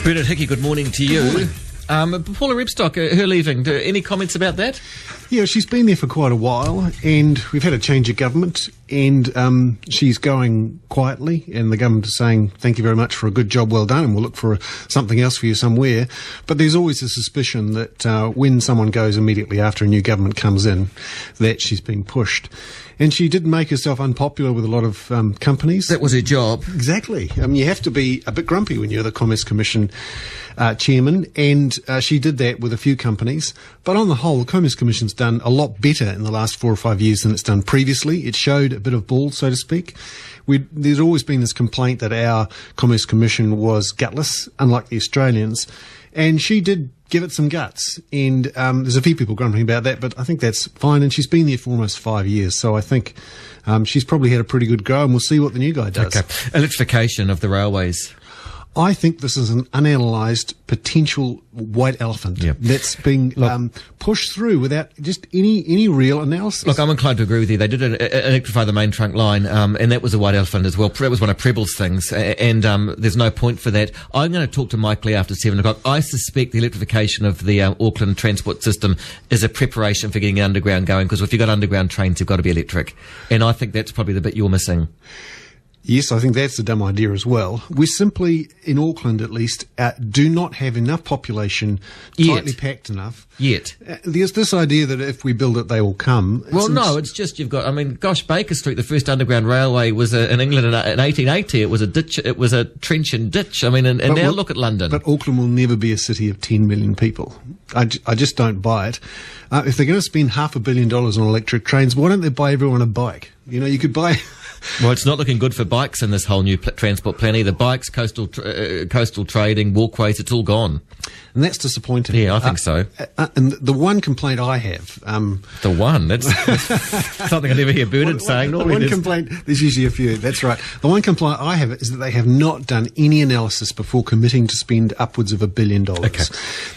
Bernard Hickey, good morning to you. Paula Rebstock, her leaving, any comments about that? Yeah, she's been there for quite a while, and we've had a change of government, and she's going quietly, and the government is saying, thank you very much for a good job, well done, and we'll look for something else for you somewhere. But there's always a suspicion that when someone goes immediately after a new government comes in, that she's being pushed. And she did make herself unpopular with a lot of companies. That was her job. Exactly. You have to be a bit grumpy when you're the Commerce Commission chairman, and she did that with a few companies. But on the whole, the Commerce Commission's done a lot better in the last 4 or 5 years than it's done previously. It showed a bit of ball, so to speak. There's always been this complaint that our Commerce Commission was gutless, unlike the Australians, and she did give it some guts, and there's a few people grumbling about that, but I think that's fine, and she's been there for almost 5 years, so I think she's probably had a pretty good go, and we'll see what the new guy does. Okay. Electrification of the railways. I think this is an unanalyzed potential white elephant that's being pushed through without just any real analysis. Look, I'm inclined to agree with you. They did electrify the main trunk line, and that was a white elephant as well. That was one of Preble's things, and there's no point for that. I'm going to talk to Mike Lee after 7 o'clock. I suspect the electrification of the Auckland transport system is a preparation for getting underground going, because if you've got underground trains, they've got to be electric. And I think that's probably the bit you're missing. Yes, I think that's a dumb idea as well. We simply, in Auckland at least, do not have enough population tightly packed enough. Yet. There's this idea that if we build it, they will come. Well, no, it's just you've got, Baker Street, the first underground railway was in England in 1880. It was a ditch, it was a trench and ditch. And now look at London. But Auckland will never be a city of 10 million people. I just don't buy it. If they're going to spend $500 million on electric trains, why don't they buy everyone a bike? You could buy... Well, it's not looking good for bikes in this whole new transport plan either. Bikes, coastal trading, walkways, it's all gone. And that's disappointing. Yeah, I think so. And the one complaint I have... the one? That's something I never hear Bernard saying. One complaint, there's usually a few, that's right. The one complaint I have is that they have not done any analysis before committing to spend upwards of $1 billion. Okay.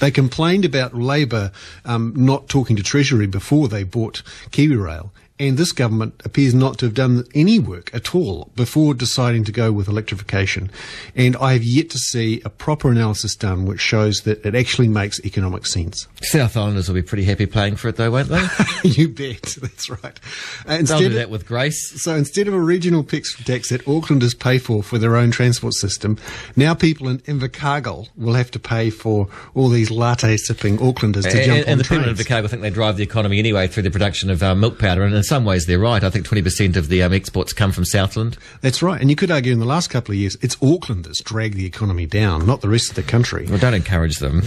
They complained about Labor not talking to Treasury before they bought KiwiRail. And this government appears not to have done any work at all before deciding to go with electrification. And I have yet to see a proper analysis done which shows that it actually makes economic sense. South Islanders will be pretty happy paying for it though, won't they? You bet, that's right. They'll do that with grace. So instead of a regional tax that Aucklanders pay for their own transport system, now people in Invercargill will have to pay for all these latte-sipping Aucklanders to jump on trains. And the people in Invercargill think they drive the economy anyway through the production of milk powder, and in some ways they're right. I think 20% of the exports come from Southland. That's right. And you could argue in the last couple of years, it's Auckland that's dragged the economy down, not the rest of the country. Well, don't encourage them.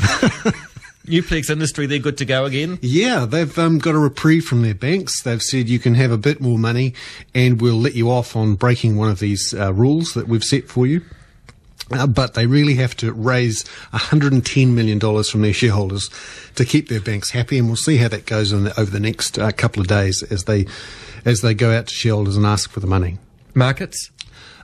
Newplex Industry, they're good to go again? Yeah, they've got a reprieve from their banks. They've said you can have a bit more money and we'll let you off on breaking one of these rules that we've set for you. But they really have to raise $110 million from their shareholders to keep their banks happy, and we'll see how that goes over the next couple of days as they go out to shareholders and ask for the money. Markets?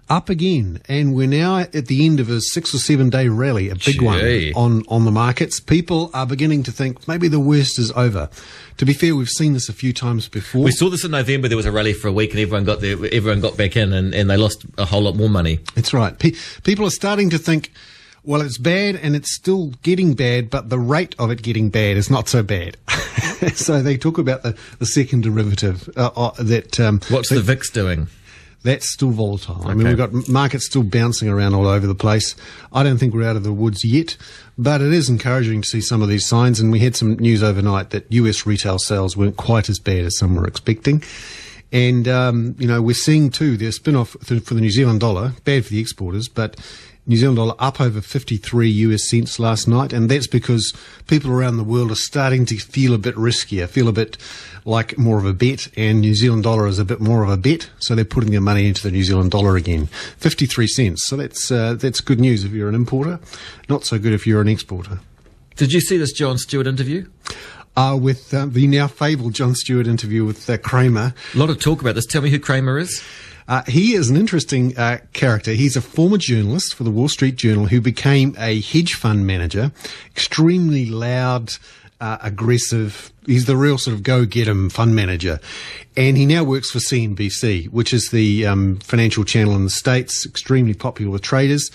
Up again, and we're now at the end of a 6 or 7 day rally, a big one on the markets. People are beginning to think maybe the worst is over. To be fair, we've seen this a few times before. We saw this in November. There was a rally for a week, and everyone got back in, and they lost a whole lot more money. That's right. People are starting to think, well, it's bad, and it's still getting bad, but the rate of it getting bad is not so bad. So they talk about the second derivative. What's the VIX doing? That's still volatile. Okay. I mean, we've got markets still bouncing around all over the place. I don't think we're out of the woods yet, but it is encouraging to see some of these signs. And we had some news overnight that US retail sales weren't quite as bad as some were expecting. And, we're seeing too, the spin-off for the New Zealand dollar, bad for the exporters, but New Zealand dollar up over 53 US cents last night, and that's because people around the world are starting to feel a bit riskier, feel a bit like more of a bet, and New Zealand dollar is a bit more of a bet, so they're putting their money into the New Zealand dollar again. 53 cents, so that's good news if you're an importer, not so good if you're an exporter. Did you see this Jon Stewart interview? With the now fabled Jon Stewart interview with Kramer. A lot of talk about this. Tell me who Kramer is. He is an interesting character. He's a former journalist for the Wall Street Journal who became a hedge fund manager, extremely loud, aggressive. He's the real sort of go-get-'em fund manager. And he now works for CNBC, which is the financial channel in the States, extremely popular with traders.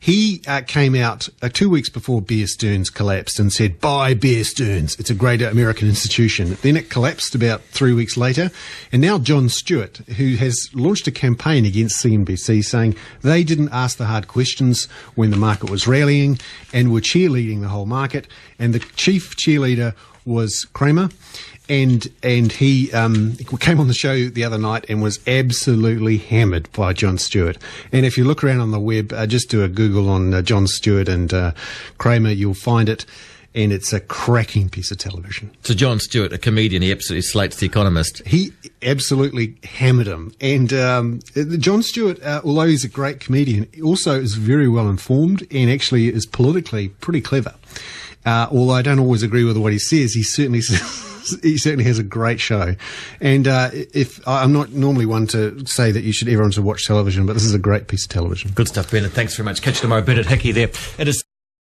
He came out 2 weeks before Bear Stearns collapsed and said, buy Bear Stearns. It's a great American institution. Then it collapsed about 3 weeks later. And now Jon Stewart, who has launched a campaign against CNBC saying they didn't ask the hard questions when the market was rallying and were cheerleading the whole market. And the chief cheerleader was Cramer. And he came on the show the other night and was absolutely hammered by Jon Stewart. And if you look around on the web, just do a Google on Jon Stewart and Cramer, you'll find it. And it's a cracking piece of television. So Jon Stewart, a comedian, he absolutely slates The Economist. He absolutely hammered him. And Jon Stewart, although he's a great comedian, also is very well informed and actually is politically pretty clever. Although I don't always agree with what he says, he certainly has a great show. And if I'm not normally one to say that everyone should watch television, but this is a great piece of television. Good stuff, Bernard. Thanks very much. Catch you tomorrow. Bernard Hickey there. It is